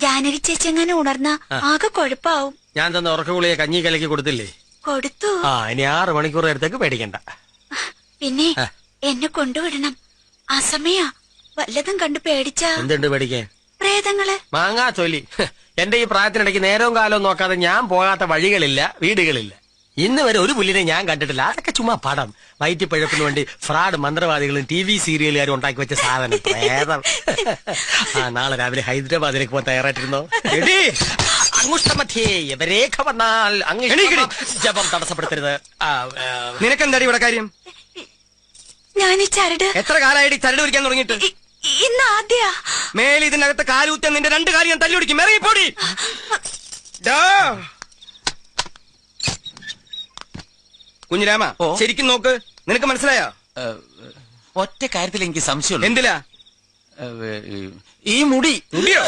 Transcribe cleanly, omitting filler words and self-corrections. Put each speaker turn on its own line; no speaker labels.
ജാനകി ചേച്ചി എങ്ങനെ ഉണർന്ന ആകെ കുഴപ്പാവും.
ഞാൻ തന്ന ഉറക്കഗുളിയെ കഞ്ഞി കലക്കി കൊടുത്തില്ലേ?
കൊടുത്തു.
ഇനി 6 മണിക്കൂർ നേരത്തേക്ക് പേടിക്കണ്ട.
പിന്നെ എന്നെ കൊണ്ടുവിടണം. ആ സമയ വല്ലതും കണ്ടു പേടിച്ച.
എന്തുണ്ട് പേടിക്കാൻ?
പ്രേതങ്ങള്.
മാങ്ങാ ചൊല്ലി, എന്റെ ഈ പ്രായത്തിനിടയ്ക്ക് നേരവും കാലവും നോക്കാതെ ഞാൻ പോകാത്ത വഴികളില്ല, വീടുകളില്ല. ഇന്ന് വരെ ഒരു പുല്ലിനെ ഞാൻ കണ്ടിട്ടില്ല. അതൊക്കെ ചുമ്മാ പടം. വയറ്റിപ്പഴപ്പിന് വേണ്ടി ഫ്രാഡ് മന്ത്രവാദികളും TV സീരിയലുകാരും ഉണ്ടാക്കി വെച്ച സാധനം പ്രേതം. നാളെ രാവിലെ ഹൈദരാബാദിലേക്ക് പോകാൻ തയ്യാറായിട്ടിരുന്നോ? രേഖ വന്നാൽ ജപം തടസ്സപ്പെടുത്തരുത്.
നിനക്കെന്താടി ഇവിടെ കാര്യം?
ഞാൻ ഈ ചരട്
എത്ര കാലമായിട്ട് ചരട് പിടിക്കാൻ തുടങ്ങിയിട്ട്?
ഇന്ന് ആദ്യ
മേലെ ഇതിനകത്ത് കാലൂത്താൻ നിന്റെ 2 കാര്യം ഞാൻ തല്ലുപിടിക്കും. ഇറങ്ങിപ്പോടി. കുഞ്ഞിരാമ, ശരിക്കും നോക്ക്. നിനക്ക് മനസ്സിലായോ?
ഒറ്റ കാര്യത്തിൽ എനിക്ക് സംശയമുള്ളൂ.
എന്തിലാ?
ഈ മുടിയോ?